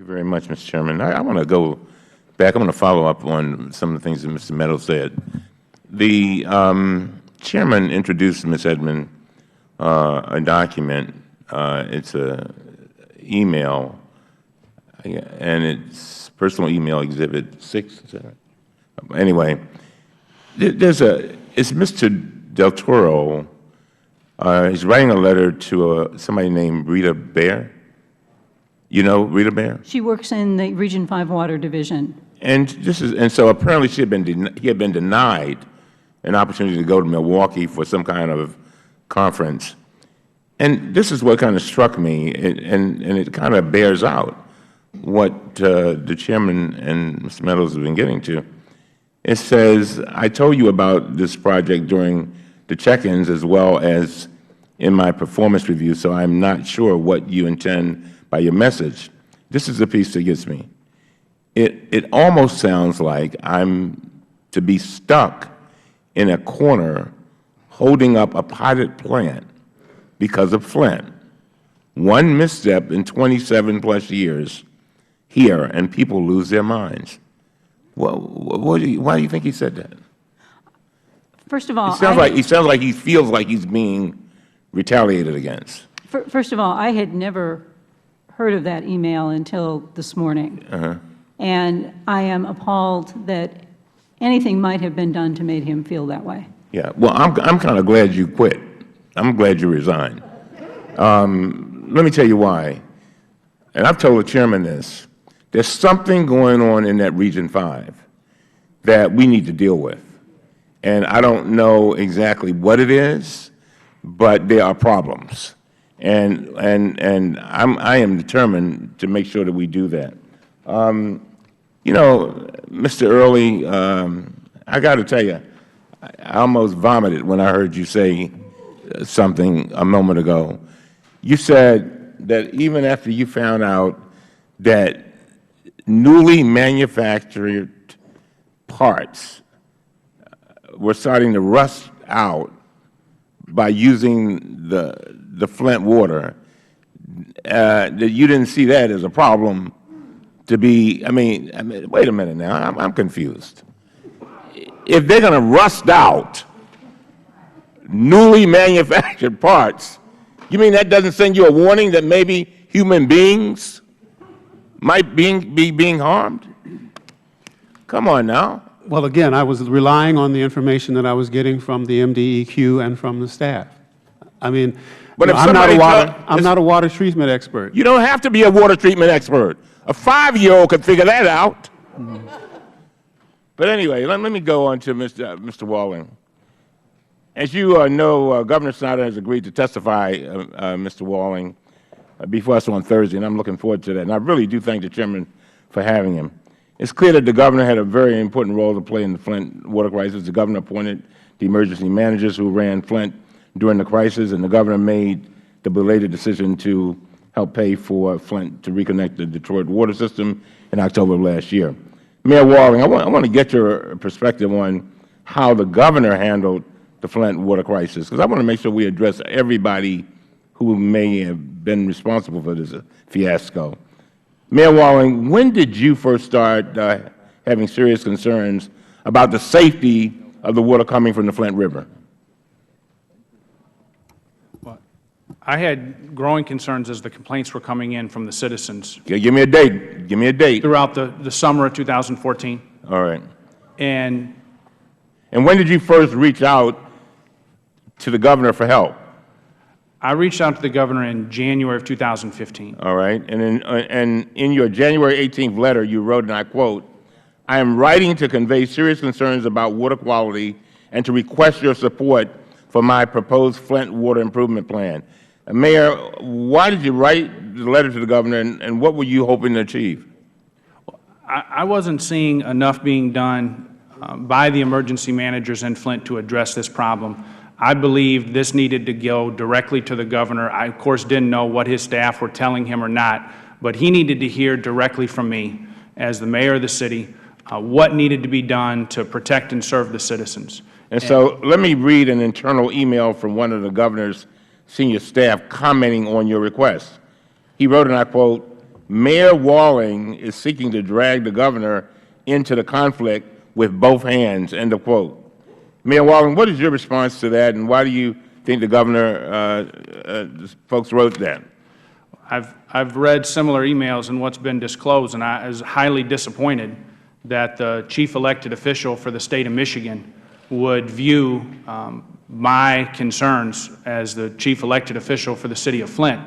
very much, Mr. Chairman. I want to go back. I want to follow up on some of the things that Mr. Meadows said. The Chairman introduced Ms. Edmond a document. It's a email, and it's personal email exhibit 6. Is that right? Anyway, it's Mr. Del Toro. He's writing a letter to somebody named Rita Bear. You know Rita Bear? She works in the Region 5 Water Division. And so apparently he had been denied an opportunity to go to Milwaukee for some kind of conference. And this is what kind of struck me, and it kind of bears out what the Chairman and Mr. Meadows have been getting to. It says, I told you about this project during the check-ins as well as in my performance review, so I'm not sure what you intend by your message. This is the piece that gets me. It almost sounds like I'm to be stuck in a corner holding up a potted plant because of Flint. One misstep in 27+ years here, and people lose their minds. Well, why do you think he said that? First of all, it sounds like he feels like he's being retaliated against. First of all, I had never heard of that email until this morning. And I am appalled that anything might have been done to make him feel that way. Yeah, well, I'm kind of glad you quit. I'm glad you resigned. Let me tell you why. And I've told the Chairman this. There's something going on in that Region 5 that we need to deal with. And I don't know exactly what it is, but there are problems. And I am determined to make sure that we do that. You know, Mr. Early, I got to tell you, I almost vomited when I heard you say something a moment ago. You said that even after you found out that newly manufactured parts were starting to rust out by using the Flint water, that you didn't see that as a problem to be, I mean, wait a minute now, I'm confused. If they're going to rust out newly manufactured parts, you mean that doesn't send you a warning that maybe human beings might be being harmed? Come on now. Well, again, I was relying on the information that I was getting from the MDEQ and from the staff. I mean, but I'm not a water treatment expert. You don't have to be a water treatment expert. A 5-year-old could figure that out. But anyway, let me go on to Mr. Walling. As you know, Governor Snyder has agreed to testify, Mr. Walling, before us on Thursday, and I'm looking forward to that. And I really do thank the Chairman for having him. It's clear that the Governor had a very important role to play in the Flint water crisis. The Governor appointed the emergency managers who ran Flint during the crisis, and the Governor made the belated decision to help pay for Flint to reconnect the Detroit water system in October of last year. Mayor Walling, I want to get your perspective on how the Governor handled the Flint water crisis, because I want to make sure we address everybody who may have been responsible for this fiasco. Mayor Walling, when did you first start having serious concerns about the safety of the water coming from the Flint River? Well, I had growing concerns as the complaints were coming in from the citizens. Okay, give me a date. Give me a date. Throughout the summer of 2014. All right. And when did you first reach out to the Governor for help? I reached out to the Governor in January of 2015. All right. And in your January 18th letter, you wrote, and I quote, I am writing to convey serious concerns about water quality and to request your support for my proposed Flint water improvement plan. Mayor, why did you write the letter to the Governor, and what were you hoping to achieve? I wasn't seeing enough being done by the emergency managers in Flint to address this problem. I believed this needed to go directly to the Governor. I, of course, didn't know what his staff were telling him or not, but he needed to hear directly from me as the mayor of the city what needed to be done to protect and serve the citizens. And so let me read an internal email from one of the Governor's senior staff commenting on your request. He wrote, and I quote, Mayor Walling is seeking to drag the governor into the conflict with both hands, end of quote. Mayor Walling, what is your response to that, and why do you think the governor, folks wrote that? I've read similar emails and what's been disclosed, and I was highly disappointed that the chief elected official for the state of Michigan would view my concerns as the chief elected official for the city of Flint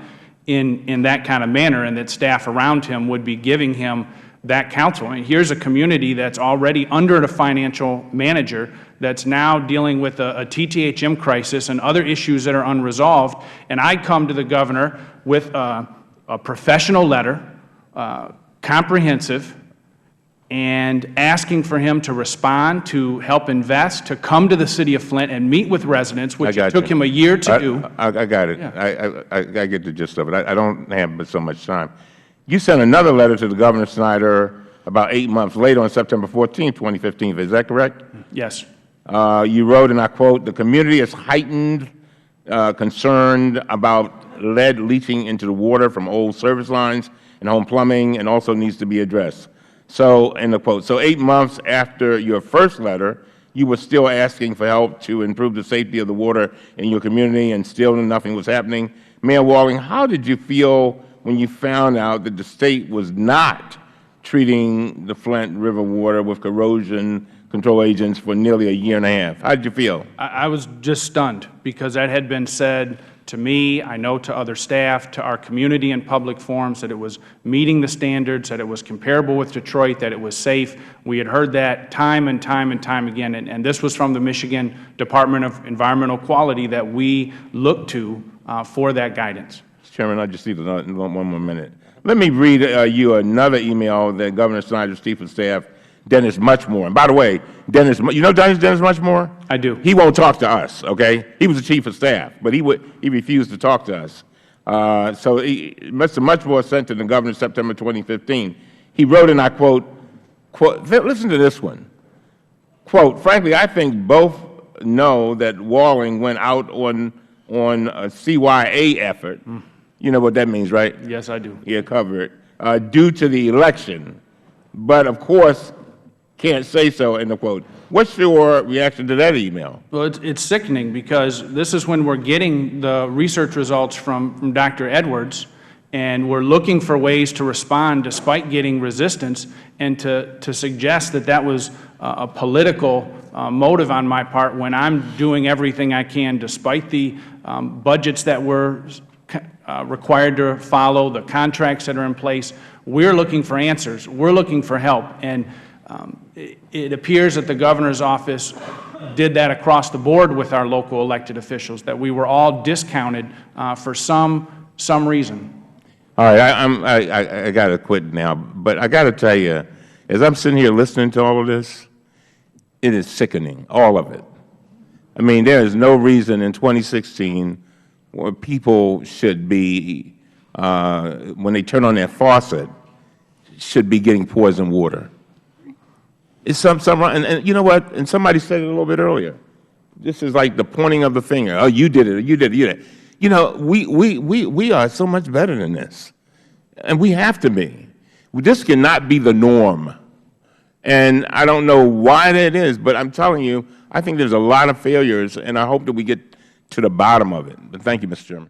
in that kind of manner, and that staff around him would be giving him that counsel. I mean, here's a community that's already under a financial manager that's now dealing with a TTHM crisis and other issues that are unresolved, and I come to the governor with a professional letter, comprehensive, and asking for him to respond, to help invest, to come to the city of Flint and meet with residents, which took him a year to do. I got it. Yeah. I get the gist of it. I don't have but so much time. You sent another letter to the Governor Snyder about 8 months later on September 14, 2015. Is that correct? Yes. You wrote, and I quote, "The community is heightened, concerned about lead leaching into the water from old service lines and home plumbing, and also needs to be addressed." So, end of quote. So 8 months after your first letter, you were still asking for help to improve the safety of the water in your community, and still nothing was happening. Mayor Walling, how did you feel when you found out that the state was not treating the Flint River water with corrosion control agents for nearly a year and a half? How did you feel? I was just stunned, because that had been said to me, I know to other staff, to our community in public forums, that it was meeting the standards, that it was comparable with Detroit, that it was safe. We had heard that time and time and time again, and this was from the Michigan Department of Environmental Quality that we looked to for that guidance. Mr. Chairman, I just need one more minute. Let me read you another email that Governor Snyder's Chief of Staff, Dennis Muchmore. And by the way, you know Dennis Muchmore? I do. He won't talk to us, okay? He was the Chief of Staff, but he refused to talk to us. So Mr. Muchmore sent to the Governor September 2015. He wrote, and I quote, listen to this one. Quote, "Frankly, I think both know that Walling went out on a CYA effort." You know what that means, right? Yes, I do. Yeah, cover it. "Due to the election, but of course can't say so," end of quote. What's your reaction to that email? Well, it's sickening, because this is when we're getting the research results from Dr. Edwards, and we're looking for ways to respond despite getting resistance, and to suggest that that was a political motive on my part, when I'm doing everything I can despite the budgets that we're required to follow, the contracts that are in place. We're looking for answers. We're looking for help. And it appears that the governor's office did that across the board with our local elected officials, that we were all discounted for some reason. All right, I got to quit now, but I got to tell you, as I'm sitting here listening to all of this, it is sickening, all of it. I mean, there is no reason in 2016 where people should be, when they turn on their faucet, should be getting poisoned water. It's and you know what? And somebody said it a little bit earlier. This is like the pointing of the finger. Oh, you did it. You did it. You did it. You know, we are so much better than this, and we have to be. This cannot be the norm, and I don't know why that is, but I'm telling you, I think there's a lot of failures, and I hope that we get to the bottom of it. But thank you, Mr. Chairman.